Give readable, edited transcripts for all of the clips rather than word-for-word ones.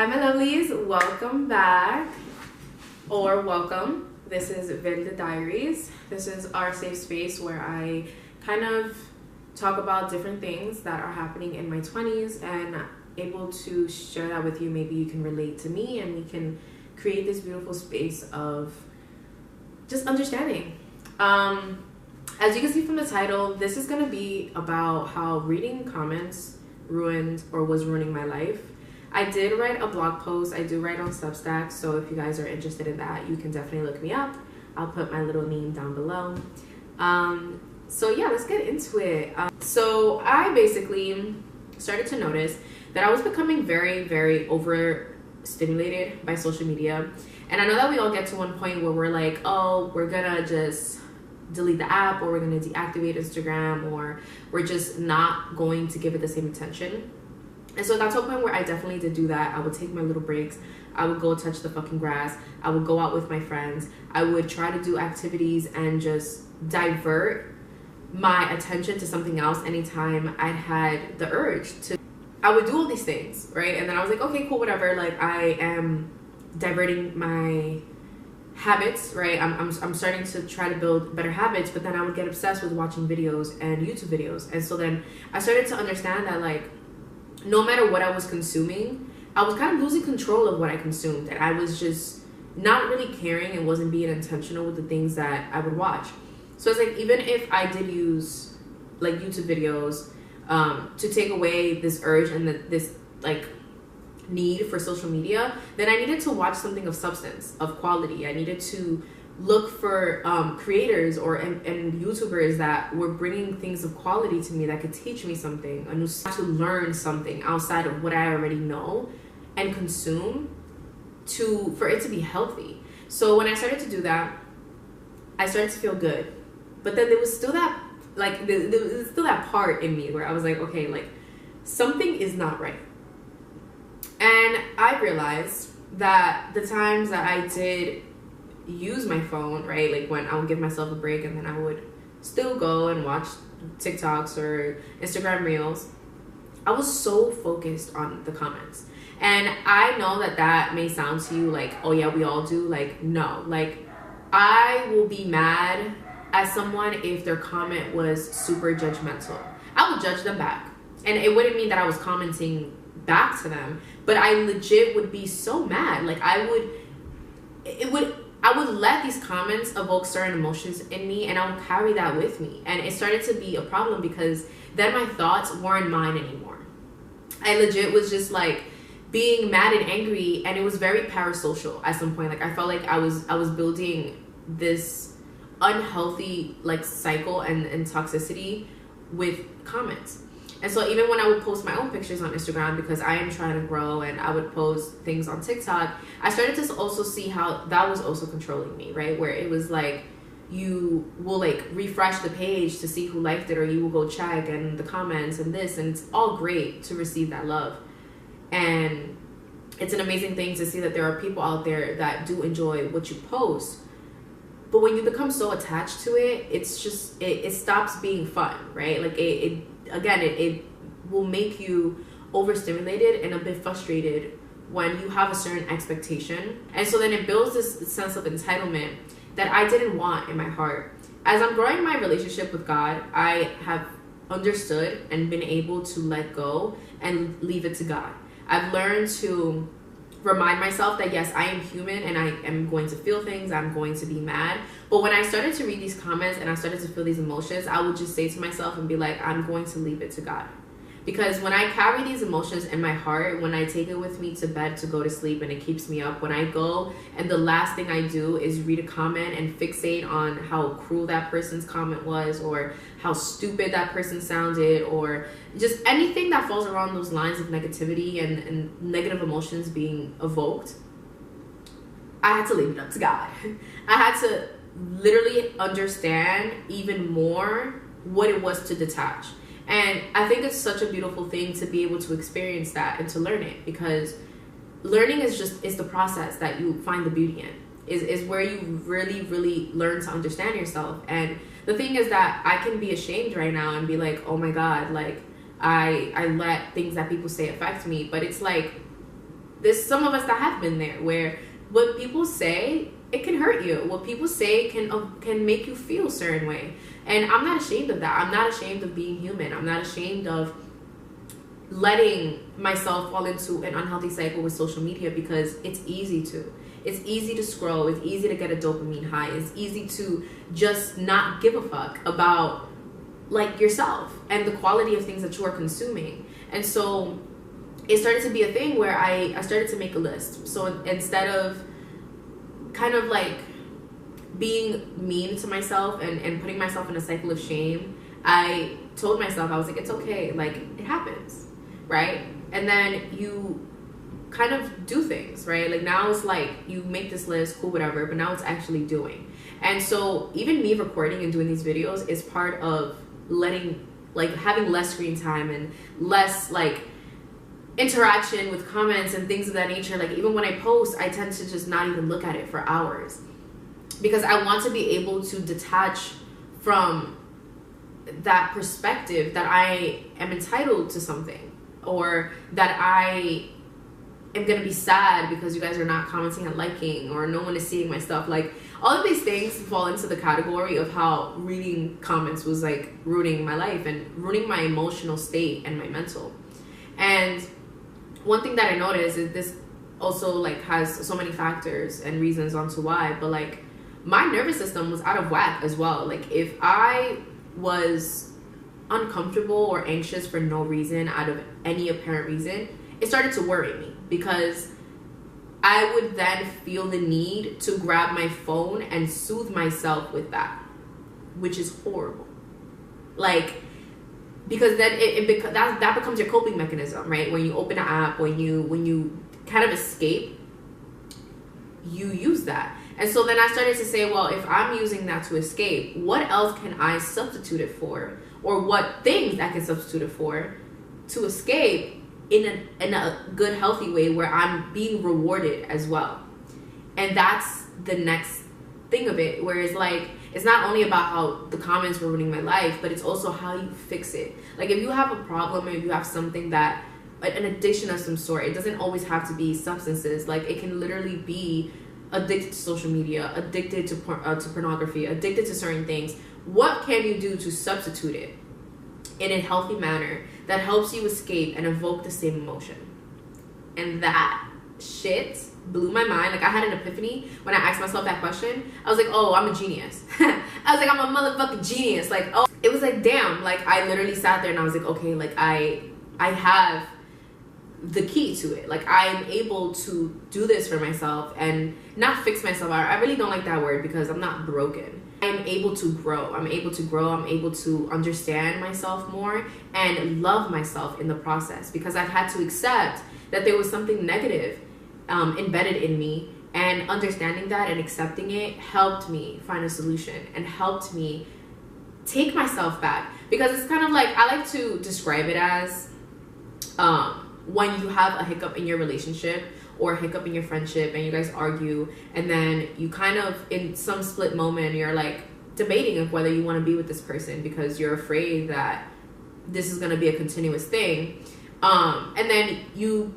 Hi my lovelies, welcome back, or welcome. This is Verde Diaries. This is our safe space where I kind of talk about different things that are happening in my 20s and able to share that with you. Maybe you can relate to me and we can create this beautiful space of just understanding. As you can see from the title, this is going to be about how reading comments ruined or was ruining my life. I did write a blog post. I do write on Substack, so if you guys are interested in that, you can definitely look me up. I'll put my little name down below. So yeah, let's get into it. So I basically started to notice that I was becoming very, very overstimulated by social media. And I know that we all get to one point where we're like, oh, we're gonna just delete the app, or we're gonna deactivate Instagram, or we're just not going to give it the same attention. And so that's a point where I definitely did do that. I would take my little breaks. I would go touch the fucking grass. I would go out with my friends. I would try to do activities and just divert my attention to something else anytime I had the urge to. I would do all these things, right? And then I was like, okay, cool, whatever. Like, I am diverting my habits, right? I'm starting to try to build better habits, but then I would get obsessed with watching videos and YouTube videos. And so then I started to understand that, like, no matter what I was consuming, I was kind of losing control of what I consumed, and I was just not really caring and wasn't being intentional with the things that I would watch. So it's like, even if I did use like YouTube videos to take away this urge and this like need for social media, then I needed to watch something of substance, of quality. I needed to look for creators and YouTubers that were bringing things of quality to me that could teach me something, to learn something outside of what I already know and consume for it to be healthy. So when I started to do that, I started to feel good. But then there was still that, like, there was still that part in me where I was like, okay, like, something is not right. And I realized that the times that I did use my phone, right, like when I would give myself a break and then I would still go and watch TikToks or Instagram reels, I was so focused on the comments. And I know that may sound to you like, oh yeah, we all do. Like, no, like, I will be mad at someone if their comment was super judgmental. I would judge them back, and it wouldn't mean that I was commenting back to them, but I legit would be so mad. Like, I would let these comments evoke certain emotions in me, and I would carry that with me. And it started to be a problem because then my thoughts weren't mine anymore. I legit was just like being mad and angry, and it was very parasocial at some point. Like, I felt like I was building this unhealthy like cycle and toxicity with comments. And so even when I would post my own pictures on Instagram, because I am trying to grow, and I would post things on TikTok, I started to also see how that was also controlling me, right? Where it was like, you will like refresh the page to see who liked it, or you will go check and the comments and this, and it's all great to receive that love. And it's an amazing thing to see that there are people out there that do enjoy what you post. But when you become so attached to it, it's just, it stops being fun, right? Like, it will make you overstimulated and a bit frustrated when you have a certain expectation. And so then it builds this sense of entitlement that I didn't want in my heart. As I'm growing my relationship with God, I have understood and been able to let go and leave it to God. I've learned to remind myself that yes, I am human and I am going to feel things, I'm going to be mad. But when I started to read these comments and I started to feel these emotions, I would just say to myself and be like, I'm going to leave it to God. Because when I carry these emotions in my heart, when I take it with me to bed to go to sleep and it keeps me up, when I go and the last thing I do is read a comment and fixate on how cruel that person's comment was, or how stupid that person sounded, or just anything that falls around those lines of negativity and negative emotions being evoked, I had to leave it up to God. I had to literally understand even more what it was to detach. And I think it's such a beautiful thing to be able to experience that and to learn it, because learning is the process that you find the beauty in, is where you really, really learn to understand yourself. And the thing is that I can be ashamed right now and be like, oh my God, like I let things that people say affect me. But it's like, there's some of us that have been there, where what people say, it can hurt you. What people say can make you feel a certain way. And I'm not ashamed of that. I'm not ashamed of being human. I'm not ashamed of letting myself fall into an unhealthy cycle with social media, because it's easy to. It's easy to scroll. It's easy to get a dopamine high. It's easy to just not give a fuck about like yourself and the quality of things that you are consuming. And so it started to be a thing where I started to make a list. So instead of kind of like being mean to myself and putting myself in a cycle of shame, I told myself, I was like, it's okay, like it happens, right? And then you kind of do things, right? Like now it's like you make this list, cool, whatever, but now it's actually doing. And so even me recording and doing these videos is part of letting, like having less screen time and less like interaction with comments and things of that nature. Like even when I post, I tend to just not even look at it for hours, because I want to be able to detach from that perspective that I am entitled to something, or that I am gonna be sad because you guys are not commenting and liking, or no one is seeing my stuff. Like all of these things fall into the category of how reading comments was like ruining my life and ruining my emotional state and my mental. And one thing that I noticed is this also like has so many factors and reasons onto why, but like my nervous system was out of whack as well. Like if I was uncomfortable or anxious for no reason, out of any apparent reason, it started to worry me, because I would then feel the need to grab my phone and soothe myself with that, which is horrible. Like, because then that becomes your coping mechanism, right? When you open an app, when you kind of escape, you use that. And so then I started to say, well, if I'm using that to escape, what else can I substitute it for? Or what things I can substitute it for to escape in a good, healthy way where I'm being rewarded as well. And that's the next thing of it, where it's like, it's not only about how the comments were ruining my life, but it's also how you fix it. Like if you have a problem, or if you have something that, an addiction of some sort, it doesn't always have to be substances. Like it can literally be addicted to social media, addicted to pornography, addicted to certain things. What can you do to substitute it in a healthy manner that helps you escape and evoke the same emotion? And that shit blew my mind. Like I had an epiphany when I asked myself that question. I was like, oh, I'm a genius. I was like, I'm a motherfucking genius. Like, oh, it was like, damn. Like I literally sat there and I was like, okay, like I have the key to it. Like I'm able to do this for myself and not fix myself. I really don't like that word, because I'm not broken. I'm able to grow. I'm able to understand myself more and love myself in the process, because I've had to accept that there was something negative embedded in me, and understanding that and accepting it helped me find a solution and helped me take myself back. Because it's kind of like, I like to describe it as when you have a hiccup in your relationship or a hiccup in your friendship and you guys argue, and then you kind of in some split moment you're like debating of whether you want to be with this person because you're afraid that this is going to be a continuous thing, and then you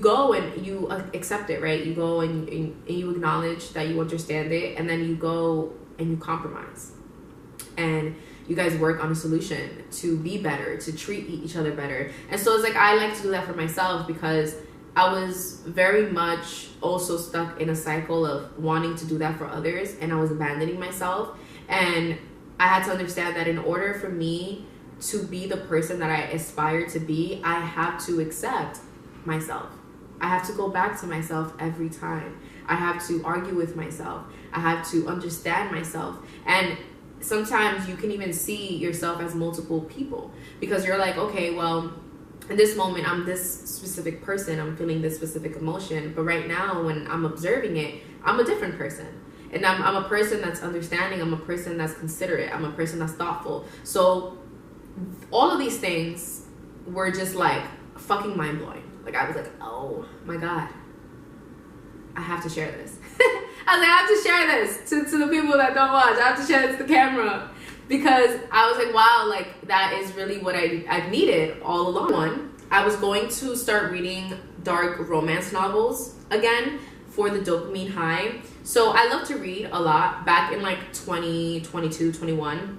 go and you accept it, right? You go and you acknowledge that you understand it, and then you go and you compromise, and you guys work on a solution to be better, to treat each other better. And so it's like, I like to do that for myself, because I was very much also stuck in a cycle of wanting to do that for others, and I was abandoning myself. And I had to understand that in order for me to be the person that I aspire to be, I have to accept myself. I have to go back to myself every time. I have to argue with myself. I have to understand myself. And sometimes you can even see yourself as multiple people, because you're like, okay, well, in this moment, I'm this specific person. I'm feeling this specific emotion. But right now, when I'm observing it, I'm a different person. And I'm a person that's understanding. I'm a person that's considerate. I'm a person that's thoughtful. So all of these things were just like fucking mind-blowing. Like I was like, oh my God, I have to share this. I was like, I have to share this to the people that don't watch. I have to share this to the camera, because I was like, wow, like that is really what I needed all along. I was going to start reading dark romance novels again for the dopamine high. So I love to read a lot. Back in like 2022, 21,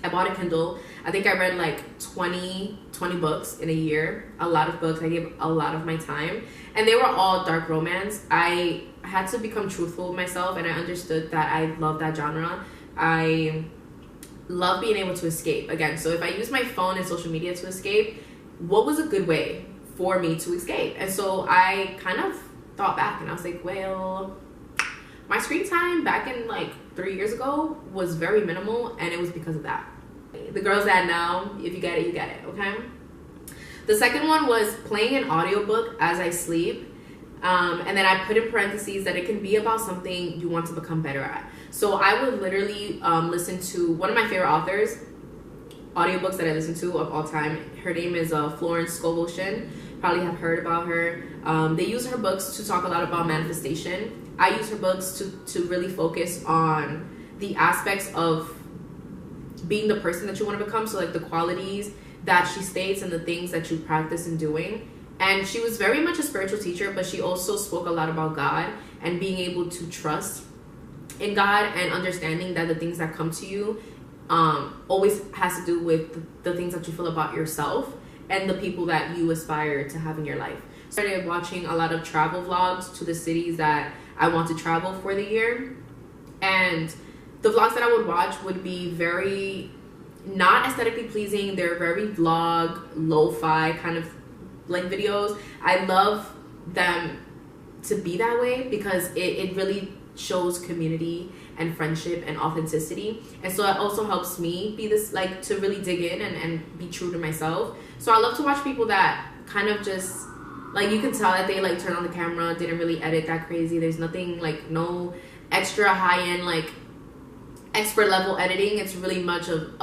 I bought a Kindle. I think I read like 20 books in a year. A lot of books. I gave a lot of my time. And they were all dark romance. I had to become truthful with myself, and I understood that I love that genre. I love being able to escape. Again, so if I use my phone and social media to escape, what was a good way for me to escape? And so I kind of thought back, and I was like, well, my screen time back in like 3 years ago was very minimal, and it was because of that. The girls that know, if you get it, you get it, okay? The second one was playing an audiobook as I sleep. And then I put in parentheses that it can be about something you want to become better at. So I would literally listen to one of my favorite authors, audiobooks that I listen to of all time. Her name is Florence Scovel Shinn. Probably have heard about her. They use her books to talk a lot about manifestation. I use her books to really focus on the aspects of being the person that you want to become. So like the qualities that she states and the things that you practice in doing. And she was very much a spiritual teacher, but she also spoke a lot about God and being able to trust in God and understanding that the things that come to you always has to do with the things that you feel about yourself and the people that you aspire to have in your life. I started watching a lot of travel vlogs to the cities that I want to travel for the year. And the vlogs that I would watch would be very not aesthetically pleasing. They're very vlog, lo-fi kind of like videos. I love them to be that way because it really shows community and friendship and authenticity. And so it also helps me be this, like, to really dig in and be true to myself. So I love to watch people that kind of just, like, you can tell that they like turn on the camera, didn't really edit that crazy. There's nothing, like, no extra high-end, like, expert level editing. It's really much of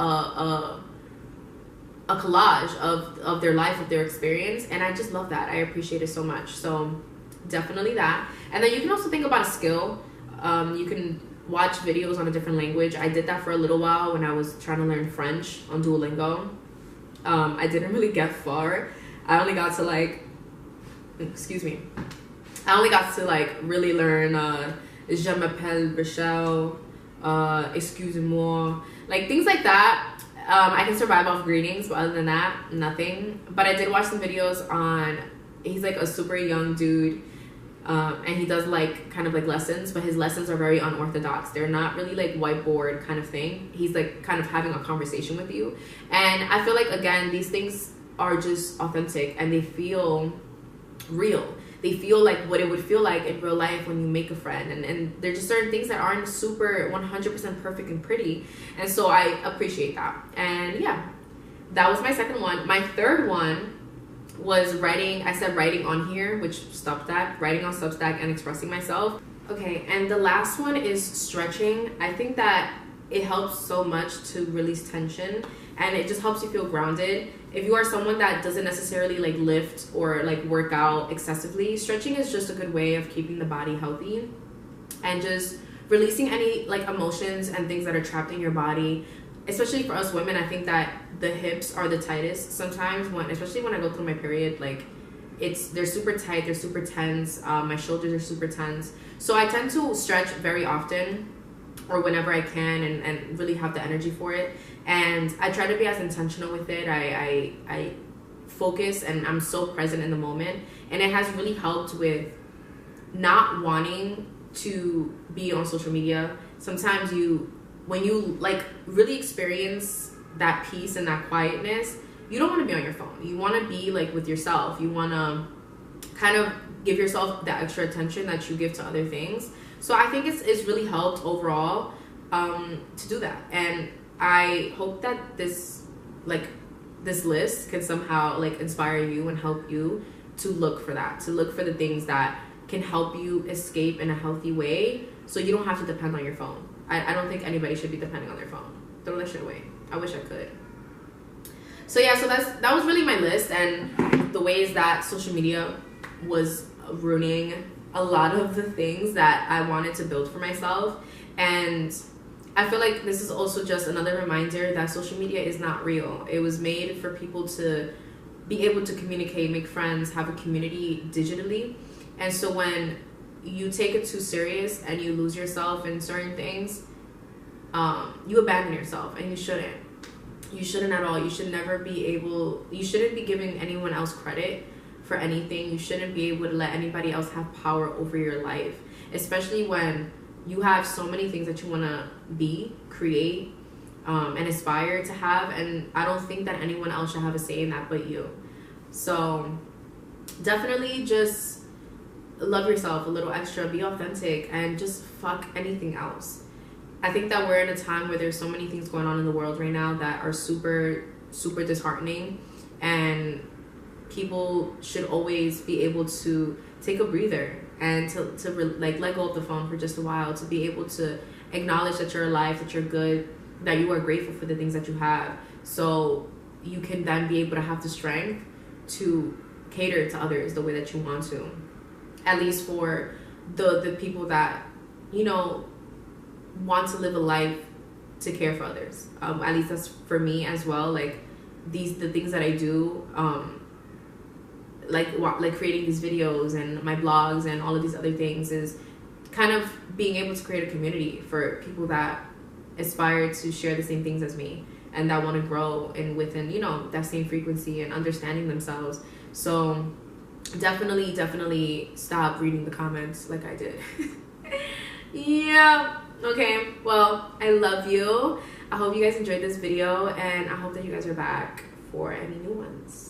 a collage of their life, of their experience, and I just love that. I appreciate it so much. So definitely that. And then you can also think about a skill. You can watch videos on a different language. I did that for a little while when I was trying to learn French on Duolingo. I didn't really get far. I only got to like really learn Je m'appelle Rachel, excusez-moi, like things like that. I can survive off greetings, but other than that, nothing. But I did watch some videos on, he's like a super young dude, and he does like kind of like lessons, but his lessons are very unorthodox. They're not really like whiteboard kind of thing. He's like kind of having a conversation with you. And I feel like, again, these things are just authentic and they feel real. They feel like what it would feel like in real life when you make a friend. And there's just certain things that aren't super 100% perfect and pretty. And so I appreciate that. And yeah, that was my second one. My third one was writing. I said writing on here, which Substack, writing on Substack and expressing myself. Okay, and the last one is stretching. I think that it helps so much to release tension and it just helps you feel grounded. If you are someone that doesn't necessarily like lift or like work out excessively, stretching is just a good way of keeping the body healthy and just releasing any like emotions and things that are trapped in your body. Especially for us women, I think that the hips are the tightest sometimes, especially when I go through my period. Like they're super tight, they're super tense. My shoulders are super tense. So I tend to stretch very often or whenever I can and really have the energy for it. And I try to be as intentional with it. I focus and I'm so present in the moment. And it has really helped with not wanting to be on social media. Sometimes when you like really experience that peace and that quietness, you don't want to be on your phone. You want to be like with yourself. You want to kind of give yourself that extra attention that you give to other things. So I think it's really helped overall to do that. And I hope that this list can somehow like inspire you and help you to look for that, to look for the things that can help you escape in a healthy way so you don't have to depend on your phone. I don't think anybody should be depending on their phone. Throw that shit away. I wish I could. So yeah, so that was really my list and the ways that social media was ruining a lot of the things that I wanted to build for myself. And I feel like this is also just another reminder that social media is not real. It was made for people to be able to communicate, make friends, have a community digitally. And so when you take it too serious and you lose yourself in certain things, you abandon yourself, and you shouldn't. You shouldn't at all. You should never be able, you shouldn't be giving anyone else credit for anything. You shouldn't be able to let anybody else have power over your life, especially when you have so many things that you want to be, create, and aspire to have. And I don't think that anyone else should have a say in that but you. So definitely just love yourself a little extra, be authentic, and just fuck anything else. I think that we're in a time where there's so many things going on in the world right now that are super, super disheartening, and people should always be able to take a breather and to let go of the phone for just a while, to be able to acknowledge that you're alive, that you're good, that you are grateful for the things that you have, so you can then be able to have the strength to cater to others the way that you want to, at least for the people that, you know, want to live a life to care for others. At least that's for me as well. Like the things that I do, like creating these videos and my blogs and all of these other things, is kind of being able to create a community for people that aspire to share the same things as me, and that want to grow and within, you know, that same frequency and understanding themselves. So definitely stop reading the comments like I did. Yeah. Okay, well, I love you. I hope you guys enjoyed this video, and I hope that you guys are back for any new ones.